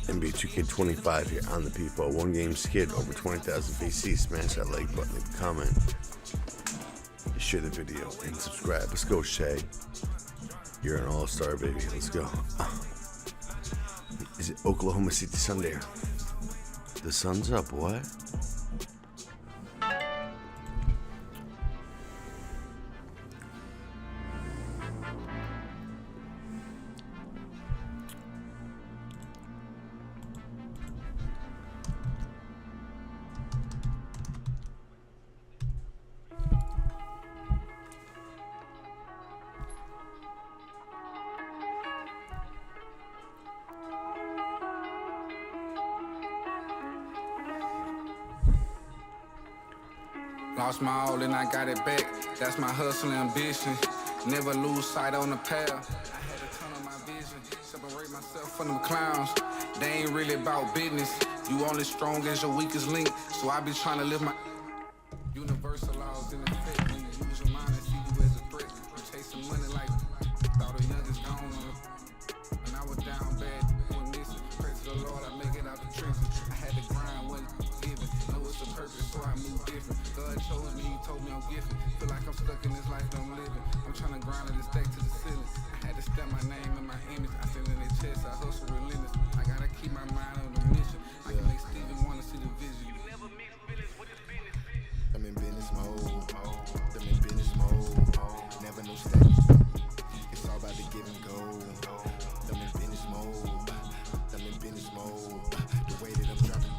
NBA 2K25 here on the People. One game skid over 20,000 VC. Smash that like button, leave a comment, share the video, and subscribe. Let's go, Shay. You're an all-star, baby. Let's go. Is it Oklahoma City Sunday? The sun's up, what? Lost my all and I got it back. That's my hustle and ambition. Never lose sight on the path. I had to turn on my vision, separate myself from them clowns. They ain't really about business. You only strong as your weakest link. So I be trying to live my universal laws in effect. When you use your mind and see you as a threat. You chasing money like thought the youngest gone. When I was down bad, doing missing. Praise to the Lord, I make it out the trenches. I had to grind when given. Know it's a purpose, so I move different. God chose me, he told me I'm gifted. Feel like I'm stuck in this life that I'm living. I'm trying to grind and stack to the ceiling. I had to step my name and my image. I send in their chest, I hustle relentless. I gotta keep my mind on the mission. I can make Steven wanna see the vision. You never mix feelings with his business. I'm in business mode. I'm in business mode. Never no stack. It's all about the give and go. I'm in business mode. I'm in business mode. The way that I'm dropping,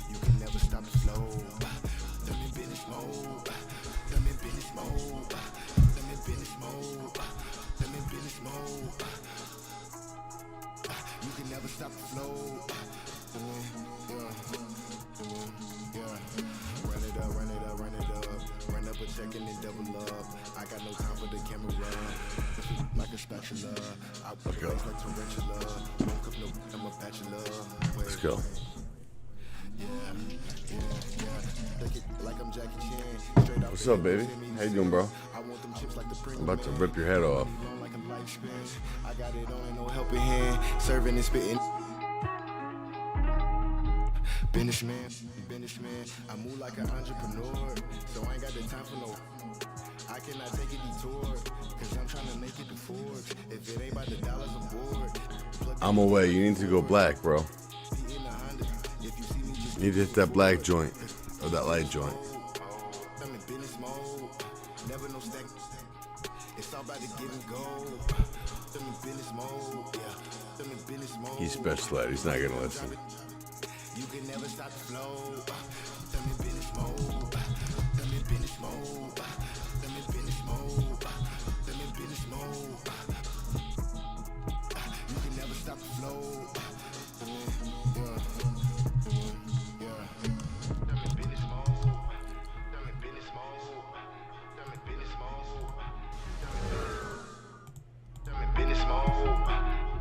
you can never stop the flow. I'm in business mode. I'm in business mode. I'm in business mode. I'm in business mode. You can never stop the flow. Yeah. Run it up, run it up, run it up. Run up a check and then double up. I got no time for the camera run. Like a spatula. I put it like tarantula. Won't cup no, I'm a bachelor. Let's go. Yeah. Like I'm Jackie Chan. Straight out. What's up, baby? How you doing, bro? I want them chips like the I'm about to rip your head off. I got it on and no helping hand. Serving and spitting. Businessman. I move like an entrepreneur. So I ain't got the time for no. I cannot take a detour. Cause I'm trying to make it to Forbes. If it ain't about the dollars I'm bored. I'm away. You need to go black, bro. You need to hit that black joint. Or that light joint. I'm in business mode. Never no stack. It's all about the give and go. I'm in business mode. Yeah. I'm in business mode. He's special ed. He's not gonna listen. You can never stop the flow. I'm in business mode. I'm in business mode. I'm in business mode. I'm in business mode. You can never stop the flow. Yeah. I'm in business mode. I'm in business mode. I'm in business mode. I'm in business mode.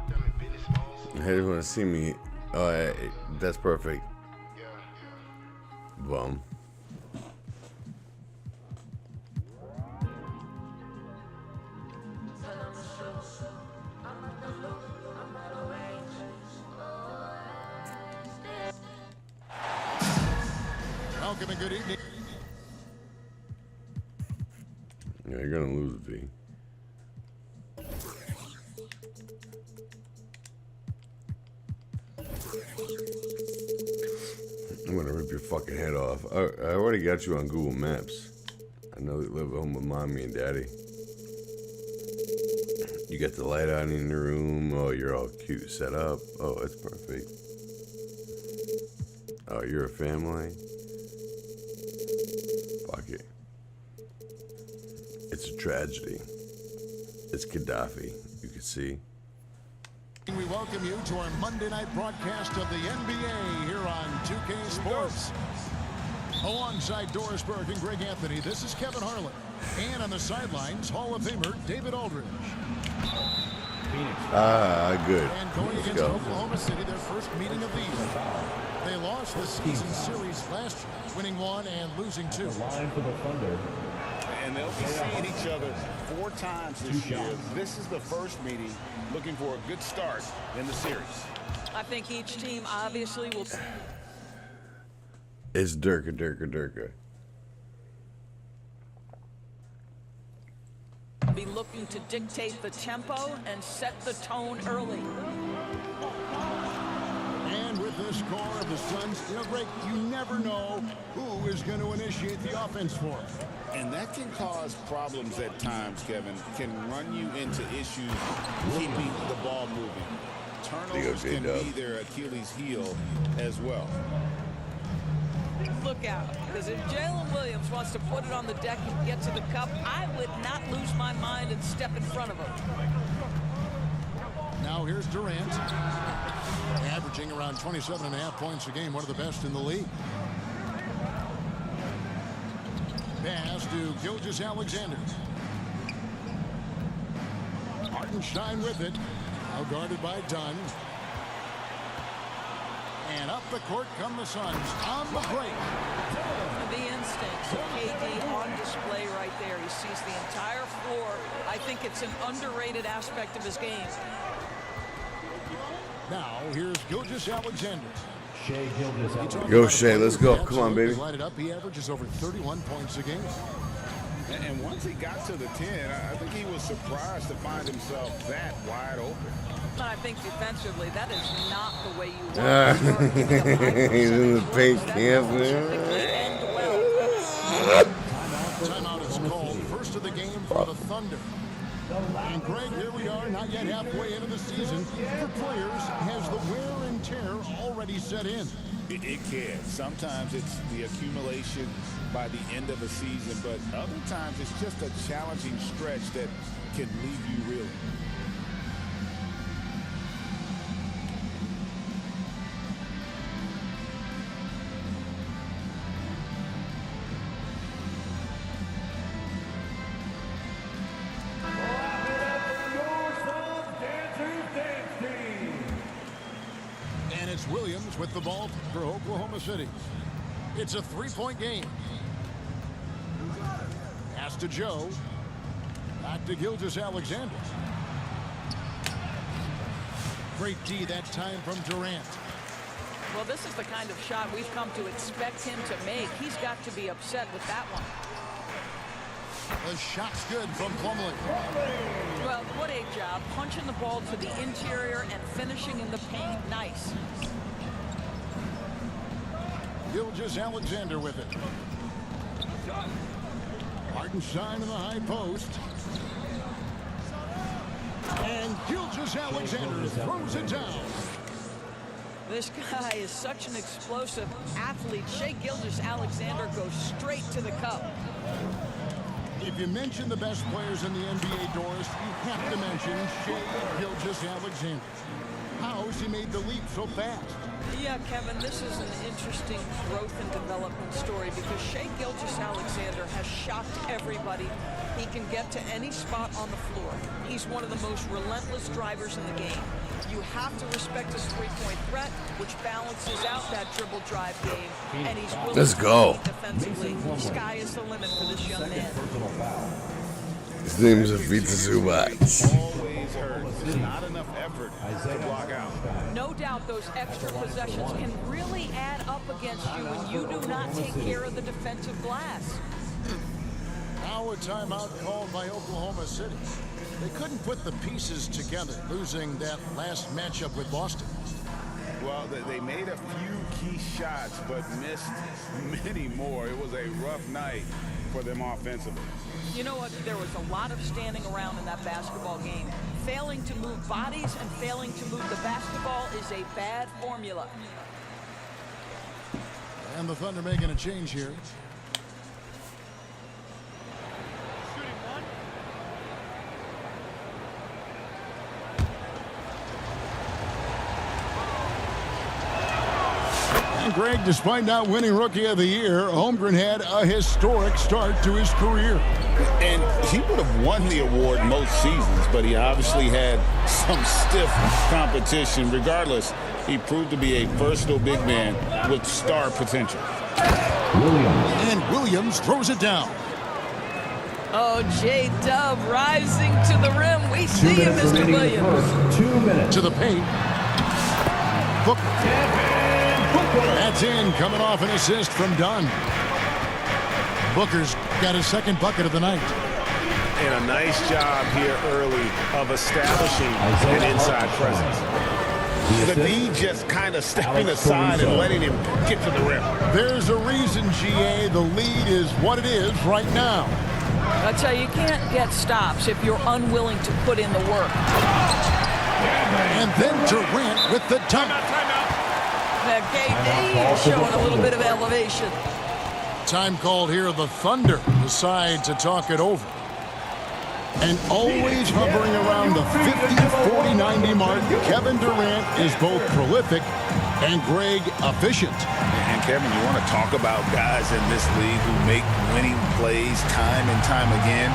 I'm in business mode. Hey, you want to see me? Oh, that's perfect. Bum. Welcome and good evening. Yeah, you're gonna lose, V. I'm gonna rip your fucking head off. I already got you on Google Maps. I know you live at home with mommy and daddy. You got the light on in your room. Oh, you're all cute set up. Oh, that's perfect. Oh, you're a family. Fuck it. It's a tragedy. It's Gaddafi. You can see. We welcome you to our Monday night broadcast of the NBA here on 2K Sports. Alongside Doris Burke and Greg Anthony, this is Kevin Harlan. And on the sidelines, Hall of Famer David Aldridge. Good. And going Let's against go. Oklahoma City, their first meeting of the year. They lost the season series last year, winning 1 and losing 2. Line for the Thunder. And they'll be seeing each other 4 times this year. This is the first meeting, looking for a good start in the series. I think each team obviously will. It's Durka. Be looking to dictate the tempo and set the tone early. And with the score of the Suns, Greg, you never know who is going to initiate the offense for them. And that can cause problems at times, Kevin. Can run you into issues keeping the ball moving. Turnovers can be their Achilles heel as well. Look out, because if Jalen Williams wants to put it on the deck and get to the cup, I would not lose my mind and step in front of him. Now here's Durant, averaging around 27.5 points a game, one of the best in the league. Pass to Gilgeous-Alexander. Hartenstein with it. Now guarded by Dunn. And up the court come the Suns on the break. The instincts of KD on display right there. He sees the entire floor. I think it's an underrated aspect of his game. Now here's Gilgeous-Alexander. Go, Shea. Let's go. Come on, baby. Light it up. He averages over 31 points a game. And once he got to the 10, I think he was surprised to find himself that wide open. I think defensively, that is not the way you want to He's in the paint camp. Timeout is called. First of the game for the Thunder. And Greg, here we are, not yet halfway into the season. For players, has the wear and tear already set in? It can. Sometimes it's the accumulation by the end of a season, but other times it's just a challenging stretch that can leave you reeling. Williams with the ball for Oklahoma City. It's a three-point game. Pass to Joe. Back to Gilgeous-Alexander. Great D that time from Durant. Well, this is the kind of shot we've come to expect him to make. He's got to be upset with that one. The shot's good from Plumlee. Well, what a job. Punching the ball to the interior and finishing in the paint. Nice. Gilgeous-Alexander with it. Hartenstein in the high post. And Gilgeous-Alexander throws it down. This guy is such an explosive athlete. Shai Gilgeous-Alexander goes straight to the cup. If you mention the best players in the NBA, Doris, you have to mention Shai Gilgeous-Alexander. How has he made the leap so fast? Yeah, Kevin, this is an interesting growth and development story because Shai Gilgeous-Alexander has shocked everybody. He can get to any spot on the floor. He's one of the most relentless drivers in the game. You have to respect his three-point threat, which balances out that dribble drive game. And he's willing Let's go. to defensively. Sky is the limit for this young man. His name is Avita Zubac. Always hurts. There's not enough effort to block out. No doubt those extra possessions can really add up against you when you do not take care of the defensive glass. Now a timeout called by Oklahoma City. They couldn't put the pieces together, losing that last matchup with Boston. Well, they made a few key shots, but missed many more. It was a rough night for them offensively. You know what? There was a lot of standing around in that basketball game. Failing to move bodies and failing to move the basketball is a bad formula. And the Thunder making a change here. And Greg, despite not winning Rookie of the Year, Holmgren had a historic start to his career. And he would have won the award most seasons, but he obviously had some stiff competition. Regardless, he proved to be a versatile big man with star potential. And Williams throws it down. Oh, J-Dub rising to the rim. We see you, Mr. Williams. 2 minutes. To the paint. Booker. That's in, coming off an assist from Dunn. Booker's got his second bucket of the night. And a nice job here early of establishing an inside presence. The D just kind of stepping aside and letting him get to the rim. There's a reason, GA, the lead is what it is right now. I tell you can't get stops if you're unwilling to put in the work. And then Durant with the dunk. That KD is showing a little bit of elevation. Time called here. The Thunder decide to talk it over. And always hovering around the 50, 40, 90 mark, Kevin Durant is both prolific and Greg efficient. And Kevin, you want to talk about guys in this league who make winning plays time and time again.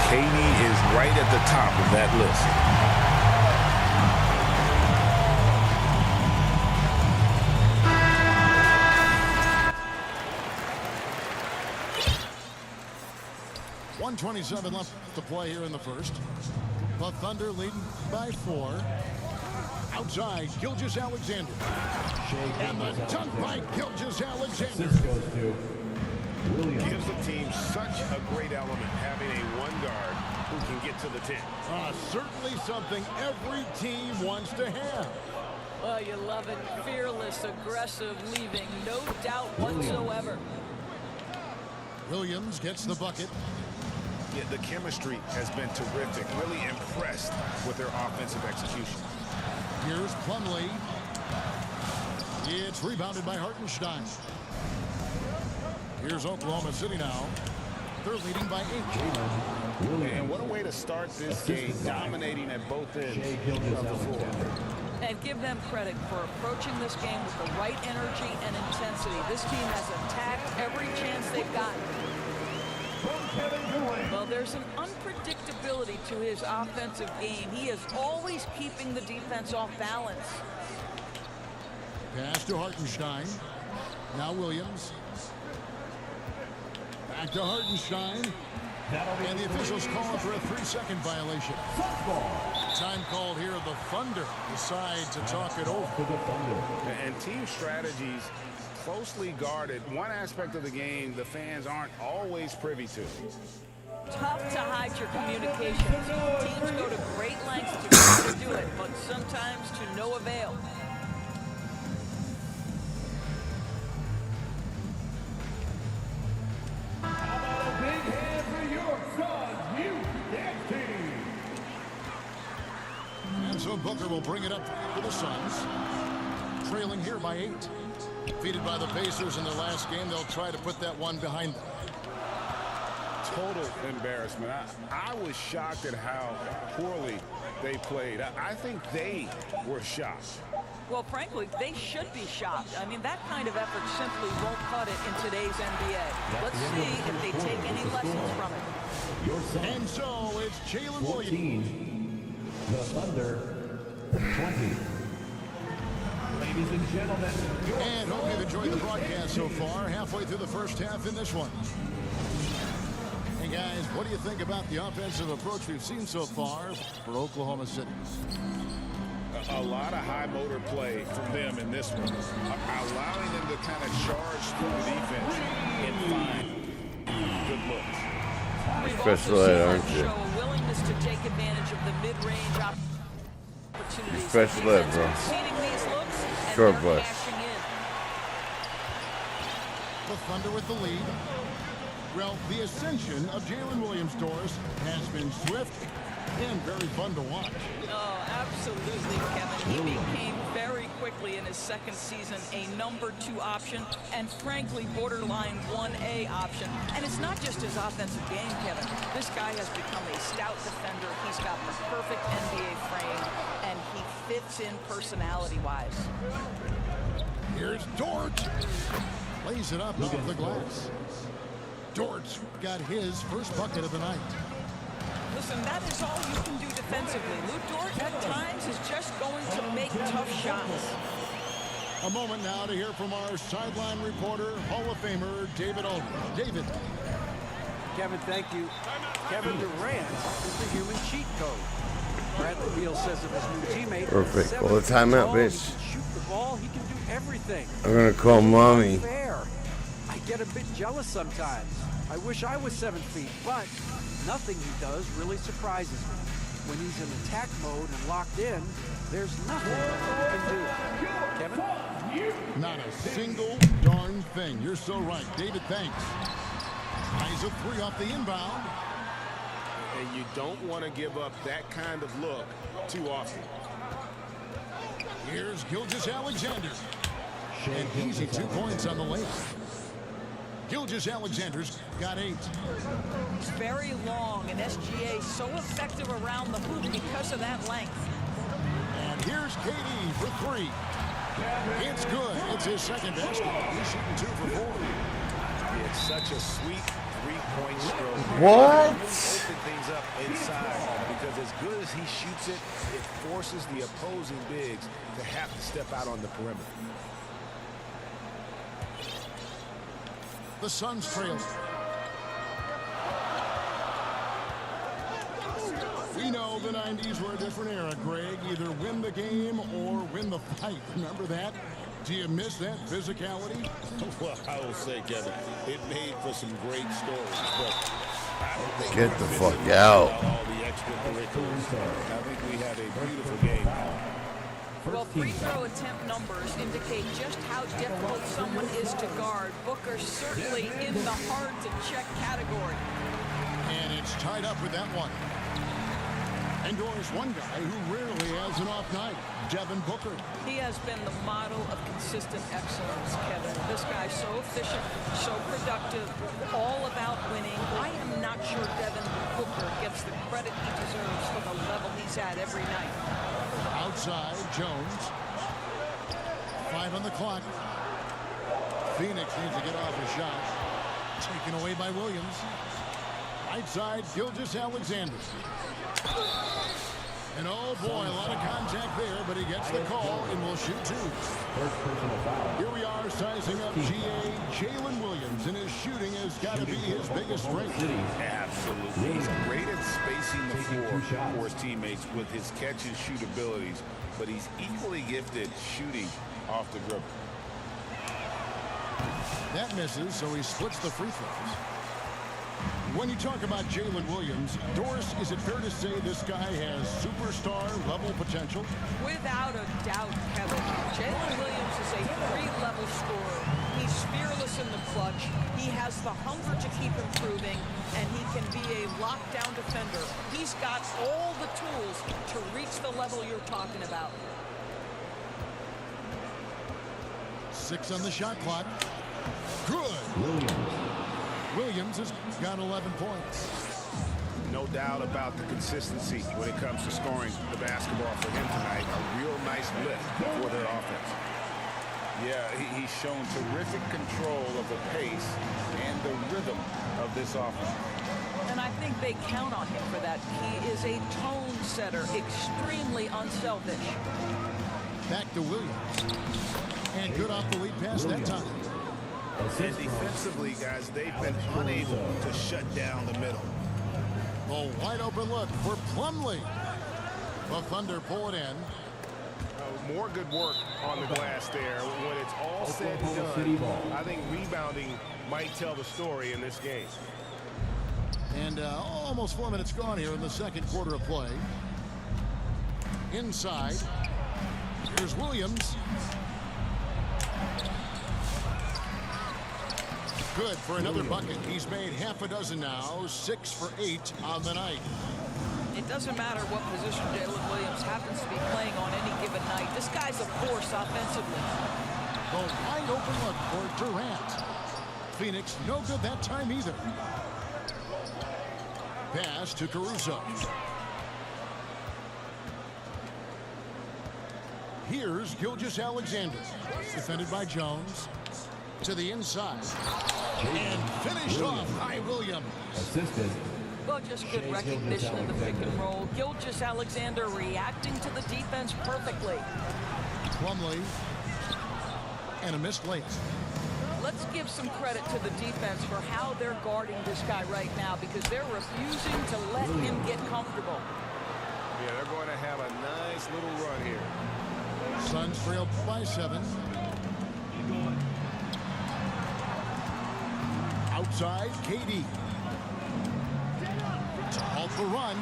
KD is right at the top of that list. .27 left to play here in the first. The Thunder leading by 4. Outside, Gilgeous-Alexander. And the dunk by Gilgeous-Alexander. Gives the team such a great element having a one guard who can get to the 10. Certainly something every team wants to have. Well, you love it. Fearless, aggressive, leaving no doubt whatsoever. Williams gets the bucket. Yeah, the chemistry has been terrific. Really impressed with their offensive execution. Here's Plumlee. It's rebounded by Hartenstein. Here's Oklahoma City now. They're leading by 8. And what a way to start this game, dominating at both ends of the floor. And give them credit for approaching this game with the right energy and intensity. This team has attacked every chance they've gotten. Well, there's an unpredictability to his offensive game. He is always keeping the defense off balance. Pass to Hartenstein. Now Williams. Back to Hartenstein. And the officials calling for a 3-second violation. Time called here. The Thunder decide to talk it over. And team strategies closely guarded. One aspect of the game the fans aren't always privy to. Tough to hide your communications. Teams go to great lengths to try to do it, but sometimes to no avail. And so Booker will bring it up for the Suns. Trailing here by 8. Defeated by the Pacers in their last game, they'll try to put that one behind them. Total embarrassment. I was shocked at how poorly they played. I think they were shocked. Well, frankly, they should be shocked. I mean, that kind of effort simply won't cut it in today's NBA. Let's see if they take any lessons from it. And so it's Jalen Williams. The Thunder, 20. Ladies and gentlemen. And hope you've enjoyed the broadcast so far. Halfway through the first half in this one. Hey guys, what do you think about the offensive approach we've seen so far for Oklahoma City? A lot of high motor play from them in this one, allowing them to kind of charge through the defense and find good looks. Special ed, aren't you? Show a willingness to take advantage of the mid-range opportunities. You're special ed, bro. Conceding these looks and Short they're bus. cashing in. The Thunder with the lead. Well, the ascension of Jalen Williams, Doris, has been swift and very fun to watch. Oh, absolutely, Kevin. He became very quickly in his second season a number 2 option and frankly borderline 1A option. And it's not just his offensive game, Kevin. This guy has become a stout defender. He's got the perfect NBA frame and he fits in personality-wise. Here's Dort. Lays it up off the glass. Dort's got his first bucket of the night. Listen, that is all you can do defensively. Lou Dort at times is just going to make tough shots. A moment now to hear from our sideline reporter, Hall of Famer David Aldridge. David. Kevin, thank you. Kevin Durant is the human cheat code. Bradley Beal says of his new teammate. Perfect. Well, the timeout, bitch. Shoot the ball, he can do everything. I'm gonna call mommy. Fair. I get a bit jealous sometimes. I wish I was 7 feet, but nothing he does really surprises me. When he's in attack mode and locked in, there's nothing he can do. Kevin? Not a single darn thing. You're so right. David, thanks. Eyes of 3 off the inbound. And you don't want to give up that kind of look too often. Here's Gilgeous-Alexander. And he's at 2 points on the lane. Gilgeous-Alexander's got 8. He's very long, and SGA so effective around the hoop because of that length. And here's KD for 3. It's good. It's his second basket. He's shooting 2 for 4. It's such a sweet three-point stroke. What? Open things up inside because as good as he shoots it, it forces the opposing bigs to have to step out on the perimeter. The Suns trail. We know the 90s were a different era, Greg. Either win the game or win the fight. Remember that? Do you miss that physicality? Well, I will say, Kevin, it made for some great stories, but I don't think Get the fuck out. all the extracurriculars. I think we have a beautiful game now. Well, free throw attempt numbers indicate just how difficult someone is to guard. Booker certainly in the hard-to-check category. And it's tied up with that one. And there's one guy who rarely has an off night, Devin Booker. He has been the model of consistent excellence, Kevin. This guy's so efficient, so productive, all about winning. I am not sure Devin Booker gets the credit he deserves for the level he's at every night. Outside, Jones. 5 on the clock. Phoenix needs to get off a shot. Taken away by Williams. Right side, Gilgeous-Alexander. And oh boy, a lot of contact there, but he gets the call and will shoot 2. Here we are sizing up Jalen Williams, and his shooting has got to be his biggest strength. Absolutely. He's great at spacing the floor for his teammates with his catch and shoot abilities, but he's equally gifted shooting off the dribble. That misses, so he splits the free throws. When you talk about Jalen Williams, Doris, is it fair to say this guy has superstar-level potential? Without a doubt, Kevin. Jalen Williams is a 3-level scorer. He's fearless in the clutch. He has the hunger to keep improving, and he can be a lockdown defender. He's got all the tools to reach the level you're talking about. 6 on the shot clock. Good. Williams has got 11 points. No doubt about the consistency when it comes to scoring the basketball for him tonight. A real nice lift for their offense. Yeah, he's shown terrific control of the pace and the rhythm of this offense. And I think they count on him for that. He is a tone setter, extremely unselfish. Back to Williams. And good off the lead pass that time. And defensively, guys, they've been unable to shut down the middle. A wide open look for Plumlee. The Thunder pull it in. More good work on the glass there. When it's all said and done, I think rebounding might tell the story in this game. And almost 4 minutes gone here in the second quarter of play. Inside. Here's Williams. Good for another bucket. He's made half a dozen now, 6 for 8 on the night. It doesn't matter what position Jalen Williams happens to be playing on any given night. This guy's a force offensively. The wide open look for Durant. Phoenix no good that time either. Pass to Caruso. Here's Gilgeous-Alexander. Defended by Jones. To the inside. And finished off by Williams. Assisted. Well, just good recognition in the pick and roll. Gilgeous-Alexander reacting to the defense perfectly. Plumlee. And a missed late. Let's give some credit to the defense for how they're guarding this guy right now because they're refusing to let him get comfortable. Yeah, they're going to have a nice little run here. Suns trail by 7. Outside, KD. To halt the run.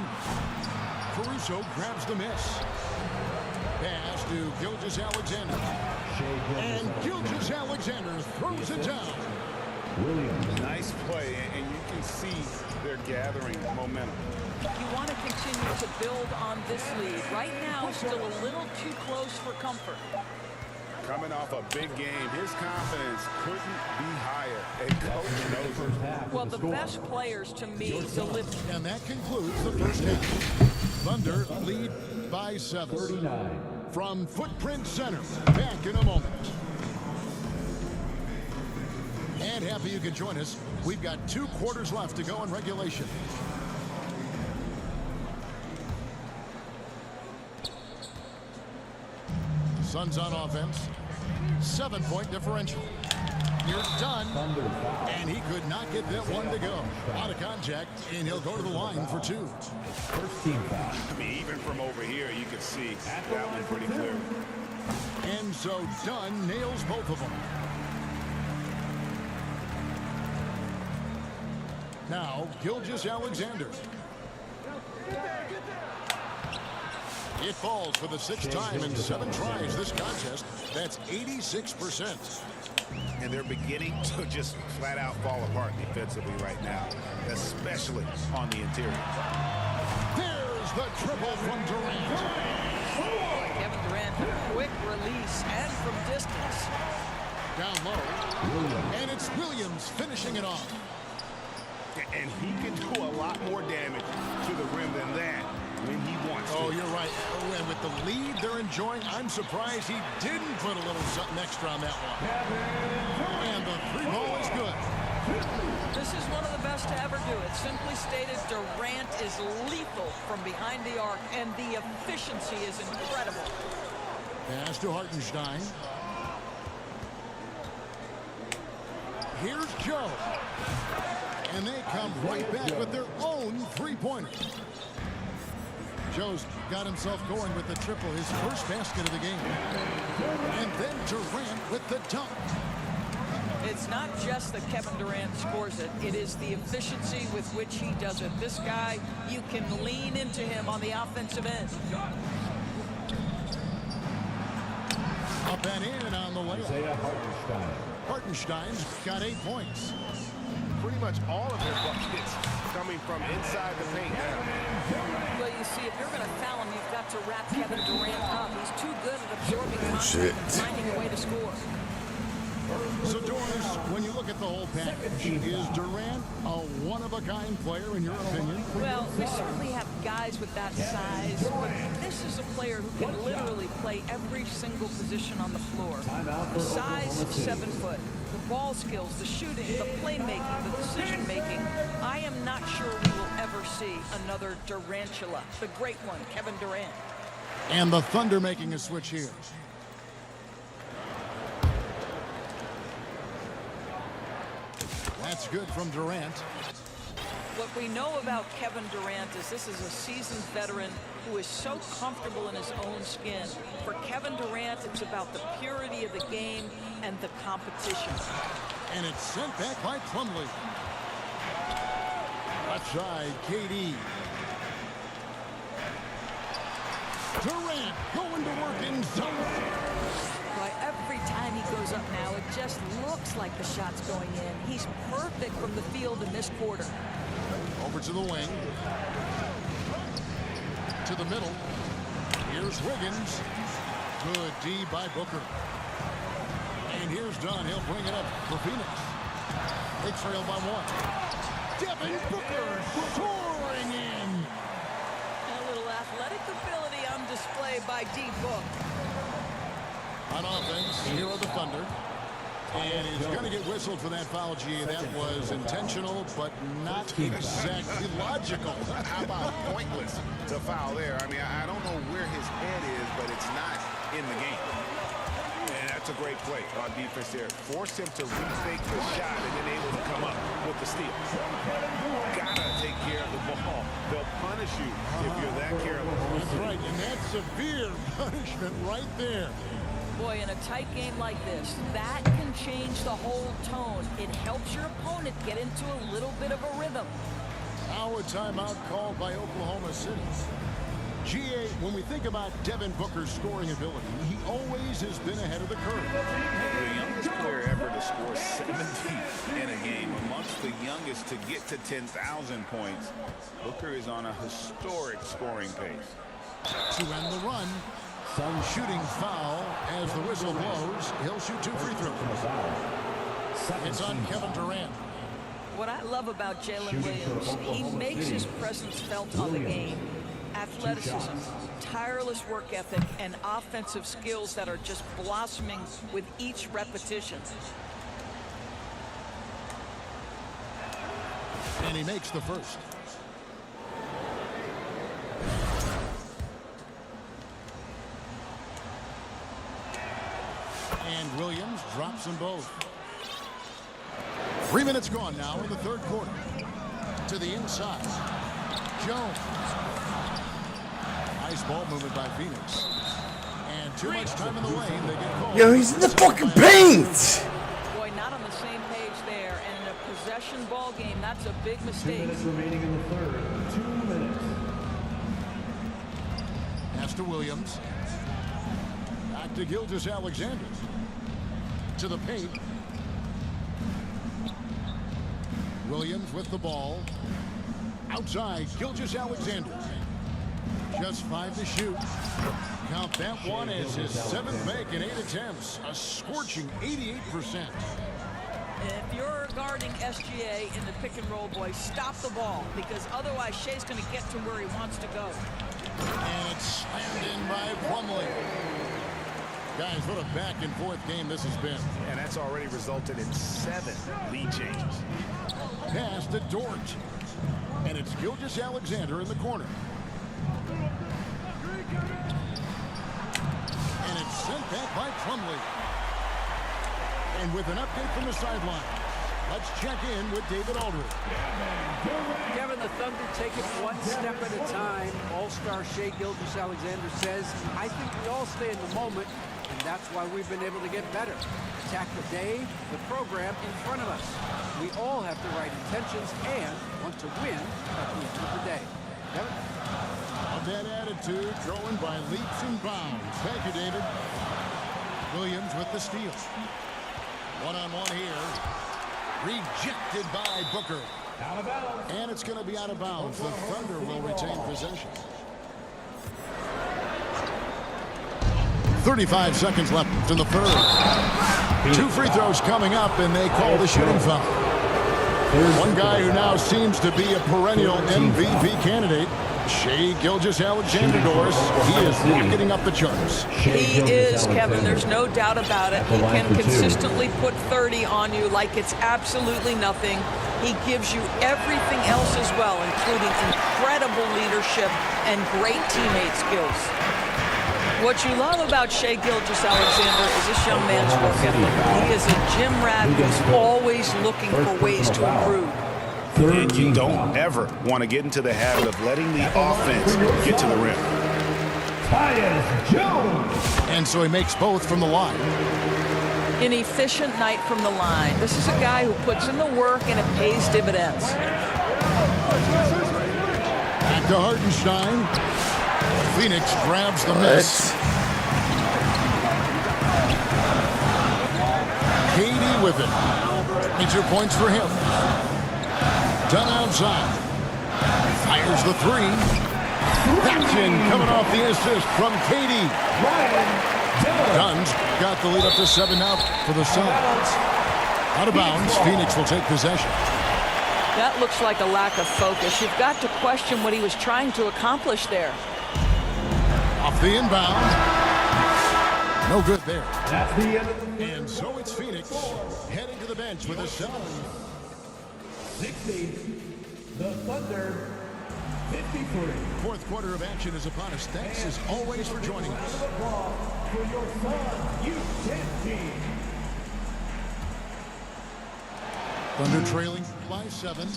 Caruso grabs the miss. Pass to Gilgeous-Alexander. And Gilgeous-Alexander throws it down. Williams. Nice play, and you can see they're gathering momentum. You want to continue to build on this lead. Right now, still a little too close for comfort. Coming off a big game, his confidence couldn't be higher. A coach knows it. Well, the best players, to me, deliver. And that concludes the first half. Thunder lead by 7. 39. From Footprint Center, back in a moment. And happy you could join us. We've got 2 quarters left to go in regulation. Suns on offense. 7-point differential. You're done. And he could not get that one to go. Out of contact, and he'll go to the line for 2. First team foul. I mean, even from over here, you can see that one pretty clear. And so Dunn nails both of them. Now, Gilgeous-Alexander. It falls for the 6th time in 7 tries this contest. That's 86%. And they're beginning to just flat out fall apart defensively right now, especially on the interior. There's the triple from Durant. Kevin Durant, quick release and from distance. Down low. And it's Williams finishing it off. And he can do a lot more damage to the rim than that when he wants to. Oh, you're right. Oh, and with the lead they're enjoying, I'm surprised he didn't put a little something extra on that one. And the 3 ball is good. This is one of the best to ever do it. Simply stated, Durant is lethal from behind the arc, and the efficiency is incredible. Pass to Hartenstein. Here's Joe. And they come right back with their own 3-pointer. Joe's got himself going with the triple, his first basket of the game. And then Durant with the dunk. It's not just that Kevin Durant scores it. It is the efficiency with which he does it. This guy, you can lean into him on the offensive end. Up and in on the layup. Hartenstein's got 8 points. Pretty much all of their buckets coming from inside the paint now. Well, you see, if you're going to foul him, you've got to wrap Kevin Durant up. He's too good at absorbing contact and finding a way to score. So, Doris, when you look at the whole package, is Durant a one-of-a-kind player in your opinion? Well, we certainly have guys with that size, but this is a player who can literally play every single position on the floor. The size, 7 foot. The ball skills, the shooting, the playmaking, the decision-making. I am not sure we will ever see another Durantula, the great one, Kevin Durant. And the Thunder making a switch here. That's good from Durant. What we know about Kevin Durant is this is a seasoned veteran who is so comfortable in his own skin. For Kevin Durant, it's about the purity of the game and the competition. And it's sent back by Plumlee. Left side, KD. Durant going to work in zone. Every time he goes up now, it just looks like the shot's going in. He's perfect from the field in this quarter. Over to the wing. To the middle. Here's Wiggins. Good D by Booker. And here's Dunn. He'll bring it up for Phoenix. They trail by 1. Devin Booker soaring in. A little athletic ability on display by D-Book. On offense, here are the Thunder. And he's going to get whistled for that foul, G. That was intentional, but not exactly logical. How about pointless to foul there? I mean, I don't know where his head is, but it's not in the game. And that's That's a great play on defense there. Forced him to rethink the shot and then able to come up with the steal. Gotta take care of the ball. They'll punish you if you're that careless. That's right, and that's severe punishment right there. Boy, in a tight game like this, that can change the whole tone. It helps your opponent get into a little bit of a rhythm. Now a timeout called by Oklahoma City. GA, when we think about Devin Booker's scoring ability, he always has been ahead of the curve. The youngest player ever to score 70 in a game, amongst the youngest to get to 10,000 points. Booker is on a historic scoring pace. To end the run, shooting foul as the whistle blows. He'll shoot 2 free throws. It's on Kevin Durant. What I love about Jalen Williams, he makes his presence felt on the game. Athleticism, tireless work ethic, and offensive skills that are just blossoming with each repetition. And he makes the first. And Williams drops them both. 3 minutes gone now in the third quarter. To the inside. Jones. Nice ball movement by Phoenix. And too much time in the lane. They get called. Yo, he's in the fucking paint! Boy, not on the same page there. And in a possession ball game, that's a big mistake. 2 minutes remaining in the third. 2 minutes. Pass to Williams. Back to Gilgeous-Alexander. To the paint. Williams with the ball. Outside, Gilgeous-Alexander. Just 5 to shoot. Count that one as his 7th make in 8 attempts. A scorching 88%. If you're guarding SGA in the pick and roll, boy, stop the ball, because otherwise Shea's going to get to where he wants to go. And it's slammed in by Plumlee. Guys, what a back and forth game this has been. And that's already resulted in 7 lead changes. Pass to Dort. And it's Gilgeous-Alexander in the corner. And it's sent back by Plumlee. And with an update from the sideline, let's check in with David Aldridge. Kevin, the Thunder take it one step at a time. All-star Shai Gilgeous-Alexander says, I think we all stay in the moment, and that's why we've been able to get better. Attack the day, the program in front of us. We all have the right intentions and want to win at the end of the day. Kevin? Of that attitude, thrown by leaps and bounds. Thank you, David. Williams with the steal. One-on-one here. Rejected by Booker. Out of bounds. And it's going to be out of bounds. The Thunder will retain possession. 35 seconds left in the third. 2 free throws coming up, and they call the shooting foul. One guy who now seems to be a perennial MVP candidate, Shai Gilgeous-Alexander, Doris. He is rocketing up the charts. He is, Kevin. There's no doubt about it. He can consistently put 30 on you like it's absolutely nothing. He gives you everything else as well, including incredible leadership and great teammate skills. What you love about Shai Gilgeous-Alexander is this young man's work ethic. He is a gym rat who's always looking for ways to improve. And you don't ever want to get into the habit of letting the offense get to the rim. Tyus Jones. And so he makes both from the line. An efficient night from the line. This is a guy who puts in the work and it pays dividends. Back to Hartenstein. Phoenix grabs the miss. KD with it. Major points for him. Done outside. Fires the 3. That's in, coming off the assist from KD. Dunn's got the lead up to 7 now for the Suns. Out of bounds, Phoenix will take possession. That looks like a lack of focus. You've got to question what he was trying to accomplish there. Off the inbound. No good there. That's the end of the And so it's Phoenix heading to the bench with a 7. 60. The Thunder 53. Fourth quarter of action is upon us. Thanks as always for joining us. For your son, U10 team. Thunder trailing by 7.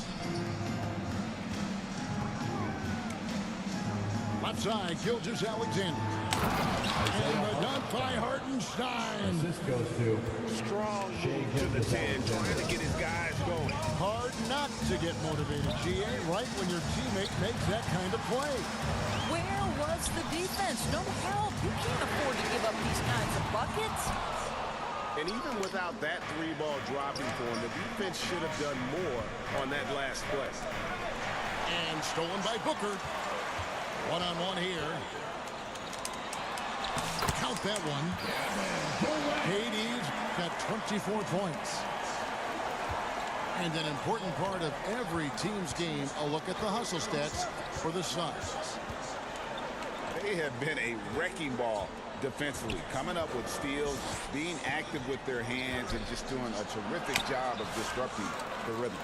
Left side, Gilgeous-Alexander. And the dunk by Hartenstein. This goes to Strong move to the 10, trying to get his guys going. Hard not to get motivated, GA, right when your teammate makes that kind of play. Where was the defense? No help. You can't afford to give up these kinds of buckets. And even without that 3-ball dropping for him, the defense should have done more on that last play. And stolen by Booker. One-on-one here. Count that one. KD's got 24 points. And an important part of every team's game, a look at the hustle stats for the Suns. They have been a wrecking ball defensively, coming up with steals, being active with their hands, and just doing a terrific job of disrupting the rhythm.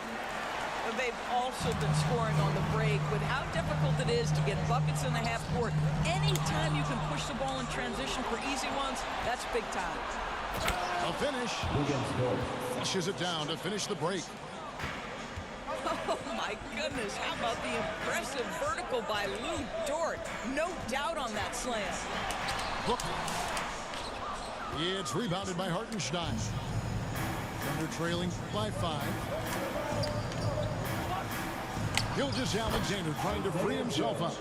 But they've also been scoring on the break. With how difficult it is to get buckets in the half court, anytime you can push the ball in transition for easy ones, that's big time. A finish. Flushes it down to finish the break. Oh, my goodness. How about the impressive vertical by Lou Dort? No doubt on that slam. Booker. It's rebounded by Hartenstein. Thunder trailing by 5. Gilgeous-Alexander trying to free himself up.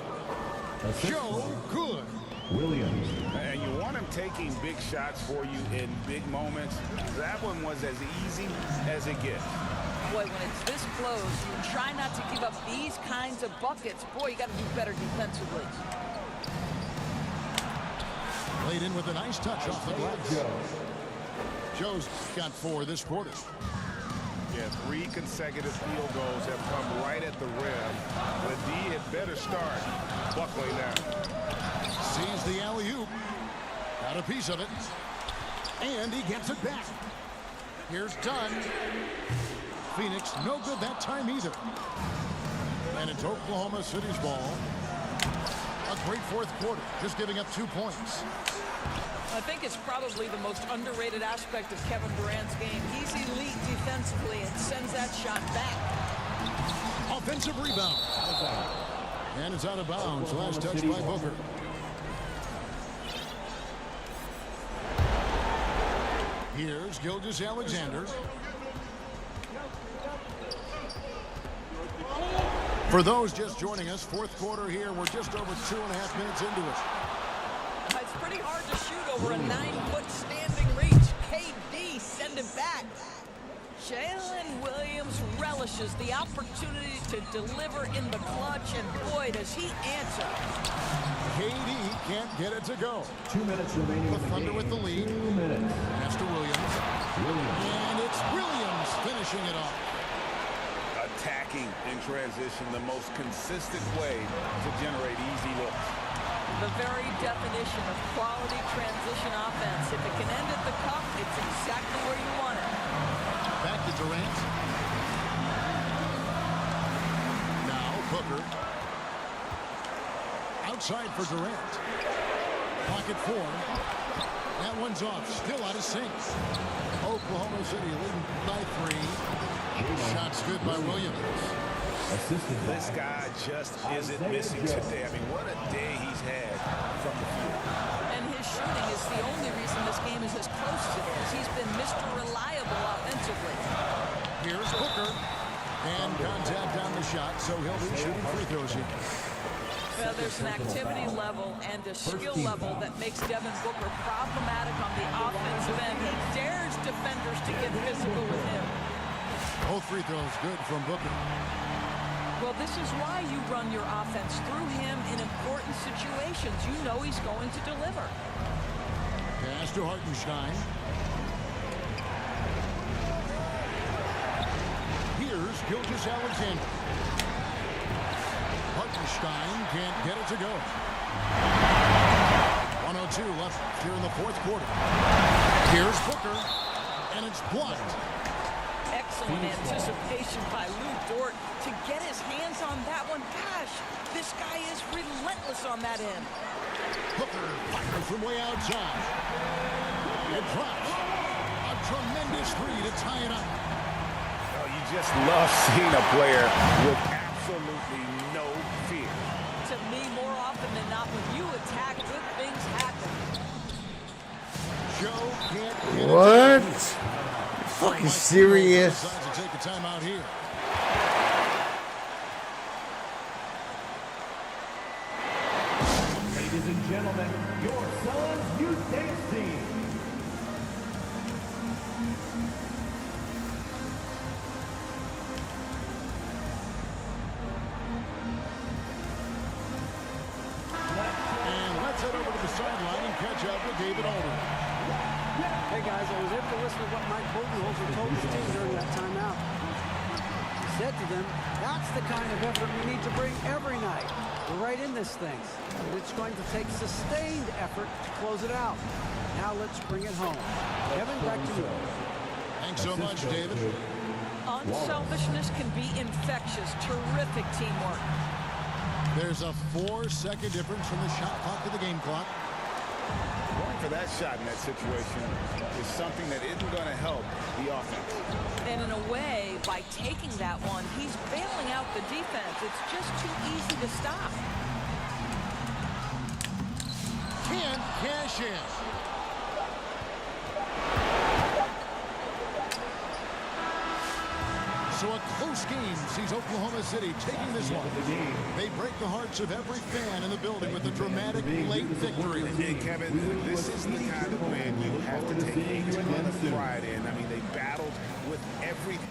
Joe good. Williams. And you want him taking big shots for you in big moments. That one was as easy as it gets. Boy, when it's this close, you try not to give up these kinds of buckets. Boy, you got to do better defensively. Laid in with a nice touch off the glass. Joe's got 4 this quarter. Yeah, 3 consecutive field goals have come right at the rim. The D had better start buckling now. Sees the alley-oop. Got a piece of it. And he gets it back. Here's Dunn. Phoenix, no good that time either. And it's Oklahoma City's ball. A great fourth quarter, just giving up 2 points. I think it's probably the most underrated aspect of Kevin Durant's game. He's elite defensively and sends that shot back. Offensive rebound. And it's out of bounds. Last touch by Booker. Here's Gilgeous-Alexander. For those just joining us, fourth quarter here. We're just over 2.5 minutes into it. It's pretty hard to shoot over a 9-foot standing reach. KD send it back. Jalen Williams relishes the opportunity to deliver in the clutch, and boy, does he answer. KD can't get it to go. 2 minutes remaining. The Thunder with the lead. 2 minutes. Pass to Williams. And it's Williams finishing it off. Attacking in transition, the most consistent way to generate easy looks. The very definition of quality transition offense. If it can end at the cup, it's exactly where you want it. Back to Durant. Now Booker. Outside for Durant. Pocket 4. That one's off. Still out of sync. Oklahoma City leading by 3. Shots good by Williams. This guy just isn't missing today. I mean, what a day he's had from the field. And his shooting is the only reason this game is as close as it is. He's been Mr. Reliable offensively. Here's Booker. And contact on the shot, so he'll be shooting free throws here. Well, there's an activity level and a skill level that makes Devin Booker problematic on the offensive end. He dares defenders to get physical with him. Both free throws good from Booker. Well, this is why you run your offense through him in important situations. You know he's going to deliver. Pass to Hartenstein. Here's Gilgeous-Alexander. Hartenstein can't get it to go. 1:02 left here in the fourth quarter. Here's Booker, and it's blocked. Excellent anticipation by Lou Dort to get his hands on that one. Gosh, this guy is relentless on that end. Hooker fires from way outside. It drops. A tremendous three to tie it up. Oh, you just love seeing a player with absolutely no fear. To me, more often than not, when you attack, good things happen. Joe can't get What? it. Fucking serious? Decides to take a timeout here. Ladies and gentlemen, your son's youth dance team. And let's head over to the sideline and catch up with David Aldridge. Hey guys, I was able to listen to what Mike Budenholzer told his team during that timeout. He said to them, that's the kind of effort we need to bring every night. We're right in this thing. But it's going to take sustained effort to close it out. Now let's bring it home. Kevin, back to you. Thanks so much, David. Unselfishness can be infectious. Terrific teamwork. There's a 4-second difference from the shot clock to the game clock. Going for that shot in that situation is something that isn't going to help the offense. And in a way, by taking that one, he's bailing out the defense. It's just too easy to stop. Can't cash in. So a close game sees Oklahoma City taking this one. They break the hearts of every fan in the building with a dramatic late victory. Yeah, Kevin, this is the kind of win you have to take a ton of pride in. I mean, they battled with everything.